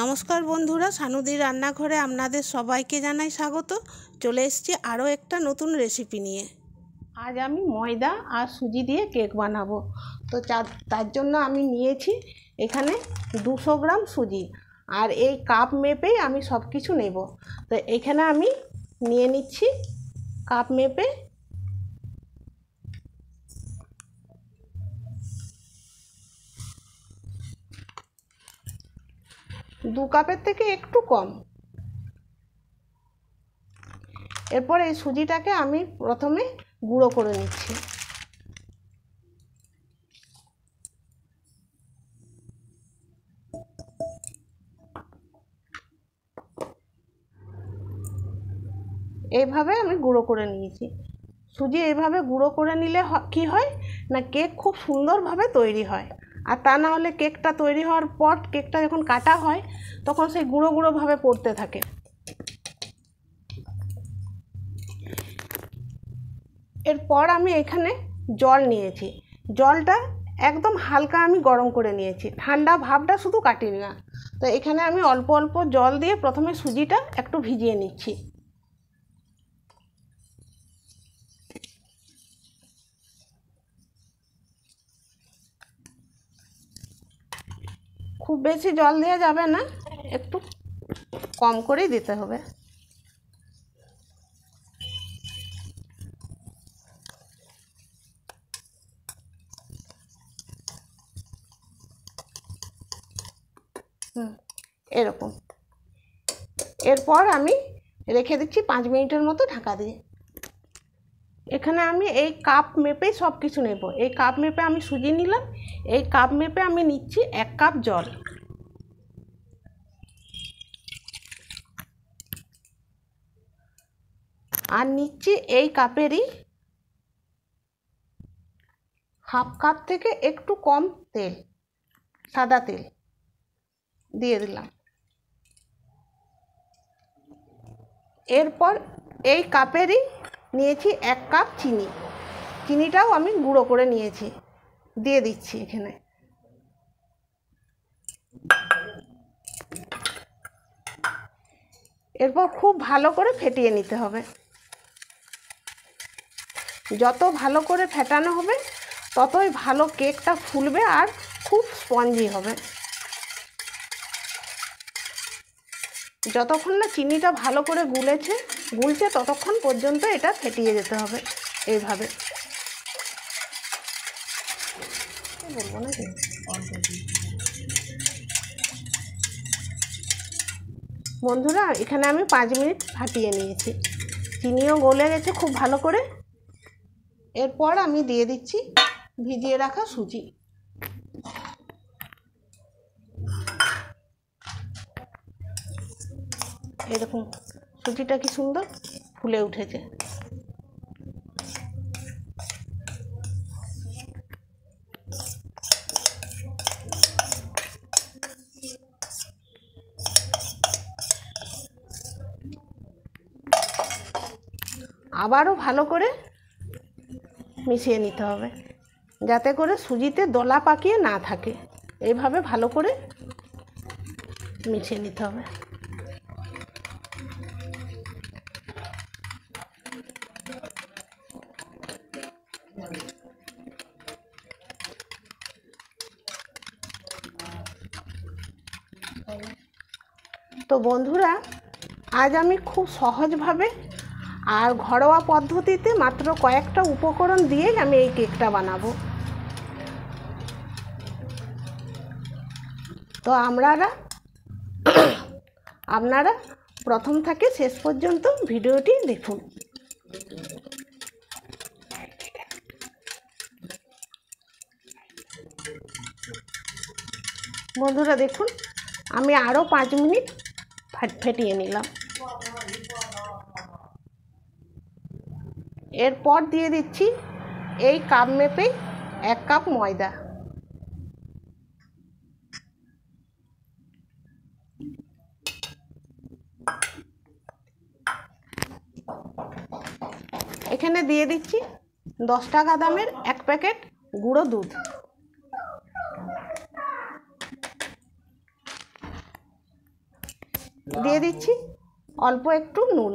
নমস্কার বন্ধুরা, সানুদি রান্নাঘরে আপনাদের সবাইকে জানাই স্বাগত। চলে এসেছি আরও একটা নতুন রেসিপি নিয়ে। আজ আমি ময়দা আর সুজি দিয়ে কেক বানাবো। তো তার জন্য আমি নিয়েছি এখানে 200 গ্রাম সুজি, আর এই কাপ মেপেই আমি সব কিছু নেব। তো এখানে আমি নিয়ে নিচ্ছি কাপ মেপে 2 কাপের থেকে একটু কম। এরপর এই সুজিটাকে আমি প্রথমে গুঁড়ো করে নিচ্ছি। এইভাবে আমি গুঁড়ো করে নিয়েছি। সুজি এইভাবে গুঁড়ো করে নিলে কি হয় না, কেক খুব সুন্দরভাবে তৈরি হয়। আর তা না হলে কেকটা তৈরি হওয়ার পর কেকটা যখন কাটা হয় তখন সেই গুঁড়ো গুঁড়োভাবে পড়তে থাকে। এরপর আমি এখানে জল নিয়েছি। জলটা একদম হালকা আমি গরম করে নিয়েছি, ঠান্ডা ভাবটা শুধু কাটিয়ে না। তো এখানে আমি অল্প অল্প জল দিয়ে প্রথমে সুজিটা একটু ভিজিয়ে নিচ্ছি। খুব বেশি জল দেওয়া যাবে না, একটু কম করেই দিতে হবে। এরকম। এরপর আমি রেখে দিচ্ছি 5 মিনিটের মতো ঢাকা দিয়ে। এখানে আমি এই কাপ মেপেই সব কিছু নেব। এই কাপ মেপে আমি সুজি নিলাম, এই কাপ মেপে আমি নিচ্ছি 1 কাপ জল। আর নিচ্ছি এই কাপেরই হাফ কাপ থেকে একটু কম তেল, সাদা তেল দিয়ে দিলাম। এরপর এই কাপেরই নিয়েছি 1 কাপ চিনি। চিনিটাও আমি গুঁড়ো করে নিয়েছি, দিয়ে দিচ্ছি এখানে। এরপর খুব ভালো করে ফেটিয়ে নিতে হবে। যত ভালো করে ফেটানো হবে ততই ভালো কেকটা ফুলবে আর খুব স্পঞ্জি হবে। যতক্ষণ না চিনিটা ভালো করে গুলছে ততক্ষণ পর্যন্ত এটা ফেটিয়ে যেতে হবে এইভাবে। বলবো না কি, বন্ধুরা এখানে আমি 5 মিনিট ফাটিয়ে নিয়েছি, চিনিও গলে গেছে খুব ভালো করে। এরপর আমি দিয়ে দিচ্ছি ভিজিয়ে রাখা সুজি। এরকম সুজিটা কি সুন্দর ফুলে উঠেছে। আবারও ভালো করে মিশিয়ে নিতে হবে যাতে করে সুজিতে দলা পাকিয়ে না থাকে। এইভাবে ভালো করে মিশিয়ে নিতে হবে। তো বন্ধুরা, আজ আমি খুব সহজভাবে আর ঘরোয়া পদ্ধতিতে মাত্র কয়েকটা উপকরণ দিয়েই আমি এই কেকটা বানাবো। তো আপনারা প্রথম থেকে শেষ পর্যন্ত ভিডিওটি দেখুন। বন্ধুরা দেখুন, আমি আরও 5 মিনিট ফেটিয়ে নিলাম। এরপর দিয়ে দিচ্ছি এই কাপ মেপেই 1 কাপ ময়দা। এখানে দিয়ে দিচ্ছি 10 টাকা দামের 1 প্যাকেট গুঁড়ো দুধ। দিয়ে দিচ্ছি অল্প একটু নুন,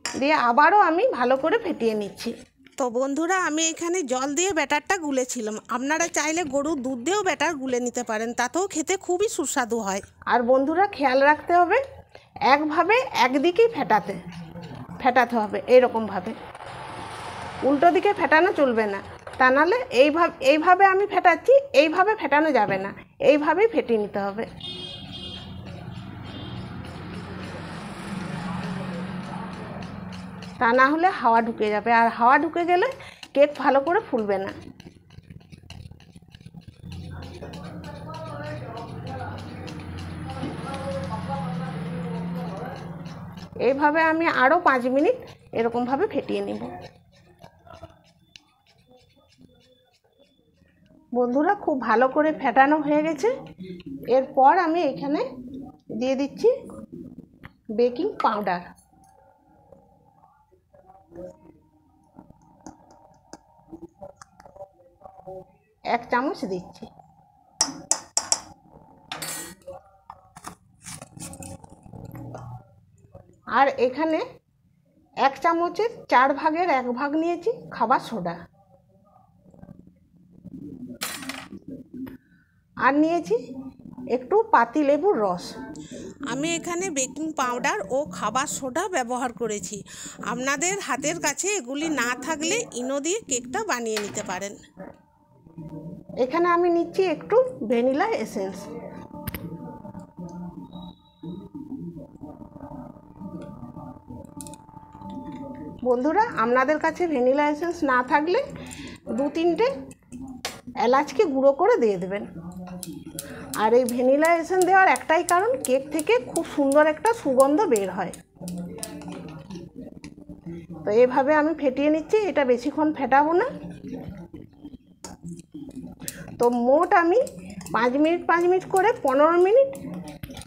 দিয়ে আবারও আমি ভালো করে ফেটিয়ে নিচ্ছি। তো বন্ধুরা, আমি এখানে জল দিয়ে ব্যাটারটা গুলেছিলাম। আপনারা চাইলে গরুর দুধ দিয়েও ব্যাটার গুলে নিতে পারেন, তাতেও খেতে খুবই সুস্বাদু হয়। আর বন্ধুরা, খেয়াল রাখতে হবে একভাবে একদিকেই ফেটাতে হবে, এইরকমভাবে। উল্টো দিকে ফেটানো চলবে না, তা নাহলে এইভাবে আমি ফেটাচ্ছি, এইভাবে ফেটানো যাবে না, এইভাবেই ফেটিয়ে নিতে হবে। তা না হলে হাওয়া ঢুকে যাবে, আর হাওয়া ঢুকে গেলে কেক ভালো করে ফুলবে না। এইভাবে আমি আরও 5 মিনিট এরকমভাবে ফেটিয়ে নেব। বন্ধুরা, খুব ভালো করে ফেটানো হয়ে গেছে। এরপর আমি এখানে দিয়ে দিচ্ছি বেকিং পাউডার। 1 চামচ দিচ্ছি। আর এখানে 1 চামচের 4 ভাগের 1 ভাগ নিয়েছি খাবার সোডা, আর নিয়েছি একটু পাতিলেবুর রস। আমি এখানে বেকিং পাউডার ও খাবার সোডা ব্যবহার করেছি। আপনাদের হাতের কাছে এগুলি না থাকলে ইনো দিয়ে কেকটা বানিয়ে নিতে পারেন। এখানে আমি নিচ্ছি একটু ভ্যানিলা এসেন্স। বন্ধুরা, আপনাদের কাছে ভ্যানিলা এসেন্স না থাকলে 2-3টে এলাচকে গুঁড়ো করে দিয়ে দেবেন। আর এই ভ্যানিলা এসেন্স দেওয়ার একটাই কারণ, কেক থেকে খুব সুন্দর একটা সুগন্ধ বের হয়। তো এভাবে আমি ফেটিয়ে নিচ্ছি, এটা বেশিক্ষণ ফেটাবো না। তো মোট আমি 5 মিনিট করে 15 মিনিট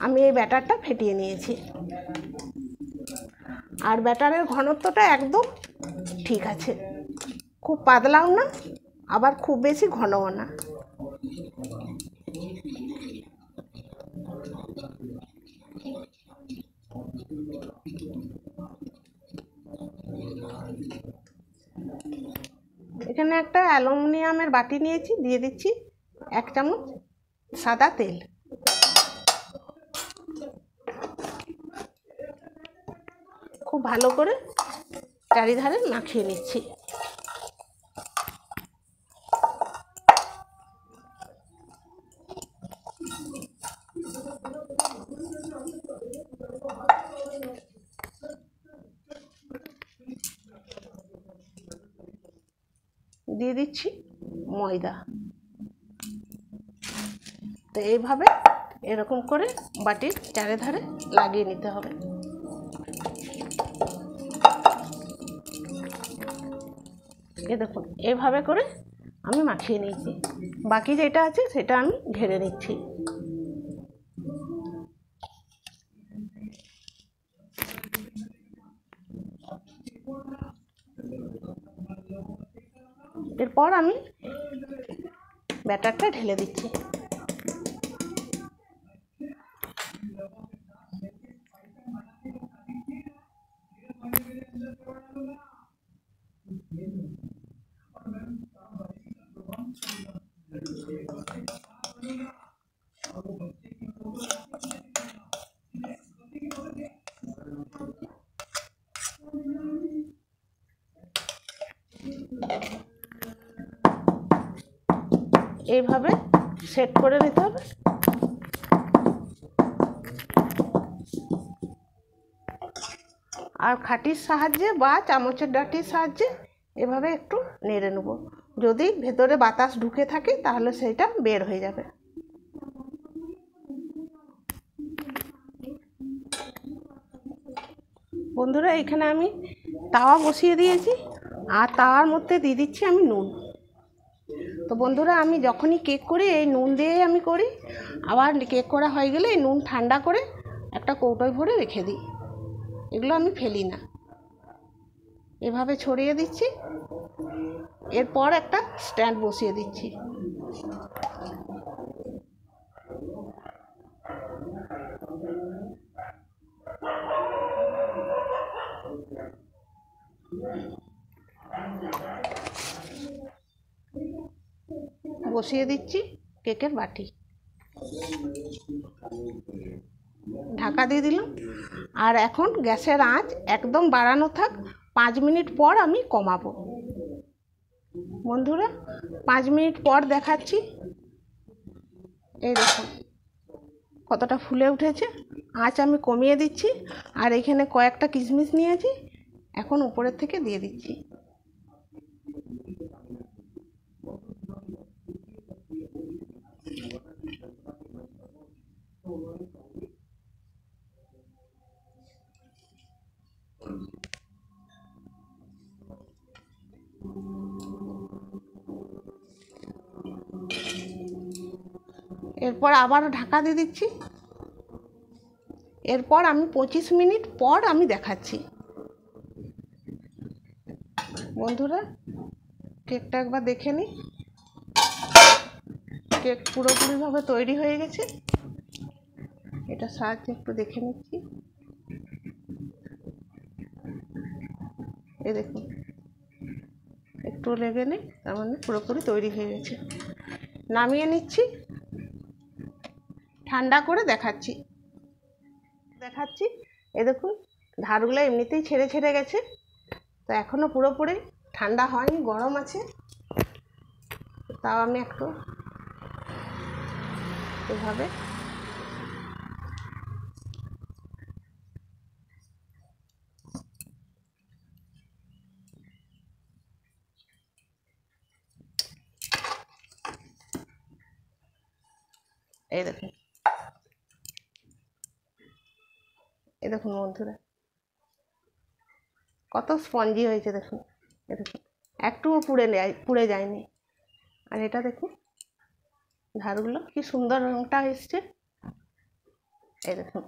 আমি এই ব্যাটারটা ফেটিয়ে নিয়েছি। আর ব্যাটারের ঘনত্বটা একদম ঠিক আছে, খুব পাতলাও না, আবার খুব বেশি ঘনও না। এখানে একটা অ্যালুমিনিয়ামের বাটি নিয়েছি, দিয়ে দিচ্ছি 1 চামচ সাদা তেল। খুব ভালো করে চারিধারে মাখিয়ে নিচ্ছি। দিয়ে দিচ্ছি ময়দা। তো এইভাবে এরকম করে বাটির চারিধারে লাগিয়ে নিতে হবে। এই দেখুন, এইভাবে করে আমি মাখিয়ে নিয়েছি। বাকি যেটা আছে সেটা আমি ঢেলে নিচ্ছি। এরপর আমি ব্যাটারটা ঢেলে দিচ্ছি। এইভাবে সেট করে নিতে হবে। আর খাটির সাহায্যে বা চামচের ডাঁটির সাহায্যে এভাবে একটু নেড়ে নেব। যদি ভেতরে বাতাস ঢুকে থাকে তাহলে সেটা বের হয়ে যাবে। বন্ধুরা, এখানে আমি তাওয়া বসিয়ে দিয়েছি, আর তাওয়ার মধ্যে দিয়ে দিচ্ছি আমি নুন। তো বন্ধুরা, আমি যখনই কেক করি এই নুন দিয়েই আমি করি। আবার কেক করা হয়ে গেলে এই নুন ঠান্ডা করে একটা কৌটোয় ভরে রেখে দিই, এগুলো আমি ফেলি না। এভাবে ছড়িয়ে দিচ্ছি। এরপর একটা স্ট্যান্ড বসিয়ে দিচ্ছি। বসিয়ে দিচ্ছি কেকের বাটি, ঢাকা দিয়ে দিলাম। আর এখন গ্যাসের আঁচ একদম বাড়ানো থাক, 5 মিনিট পর আমি কমাবো। বন্ধুরা 5 মিনিট পর দেখাচ্ছি। এই দেখুন কতটা ফুলে উঠেছে। আঁচ আমি কমিয়ে দিচ্ছি। আর এখানে কয়েকটা কিশমিশ নিয়েছি, এখন উপরের থেকে দিয়ে দিচ্ছি। এরপর আবার ঢাকা দিয়ে দিচ্ছি। এরপর আমি 25 মিনিট পর আমি দেখাচ্ছি। বন্ধুরা কেকটা একবার দেখে নিই। কেক পুরোপুরিভাবে তৈরি হয়ে গেছে। এটা সাহায্যে একটু দেখে নিচ্ছি। এই দেখুন একটু লেগে নেই, তার মানে পুরোপুরি তৈরি হয়ে গেছে। নামিয়ে নিচ্ছি, ঠান্ডা করে দেখাচ্ছি। এই দেখুন ধারগুলো এমনিতেই ছেড়ে ছেড়ে গেছে, তো এখনও পুরোপুরি ঠান্ডা হয়নি, গরম আছে। তাও আমি একটু এভাবে এই দেখুন বন্ধুরা কত স্পঞ্জি হয়েছে দেখুন। এই দেখুন একটুও পুড়ে যায়নি। আর এটা দেখুন ধারগুলো কি সুন্দর রংটা এসছে। এই দেখুন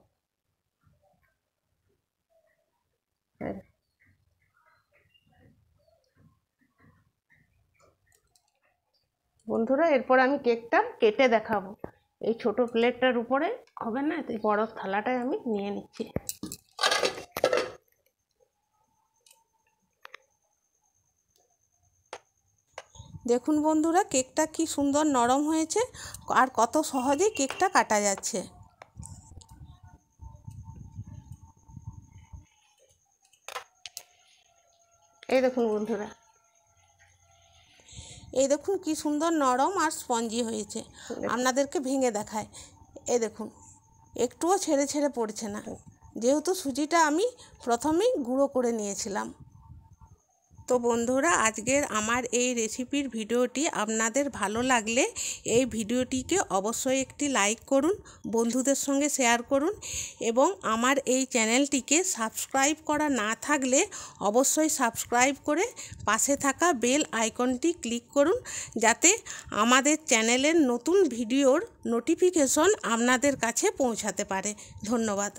বন্ধুরা, এরপর আমি কেকটা কেটে দেখাবো। এই ছোট প্লেটটার উপরে হবে না, এই বড় থালাটায় আমি নিয়ে নিচ্ছি। দেখুন বন্ধুরা কেকটা কি সুন্দর নরম হয়েছে, আর কত সহজেই কেকটা কাটা যাচ্ছে। এই দেখুন বন্ধুরা, এই দেখুন কি সুন্দর নরম আর স্পঞ্জি হয়েছে। আপনাদেরকে ভেঙে দেখায়। এই দেখুন একটুও ছেড়ে ছেড়ে পড়ছে না, যেহেতু সুজিটা আমি প্রথমেই গুঁড়ো করে নিয়েছিলাম। তো বন্ধুরা আজকের আমার এই রেসিপির ভিডিওটি আপনাদের ভালো লাগলে এই ভিডিওটিকে অবশ্যই একটি লাইক করুন, বন্ধুদের সঙ্গে শেয়ার করুন, এবং আমার এই চ্যানেলটিকে সাবস্ক্রাইব করা না থাকলে অবশ্যই সাবস্ক্রাইব করে পাশে থাকা বেল আইকনটি ক্লিক করুন, যাতে আমাদের চ্যানেলের নতুন ভিডিওর নোটিফিকেশন আপনাদের কাছে পৌঁছাতে পারে। ধন্যবাদ।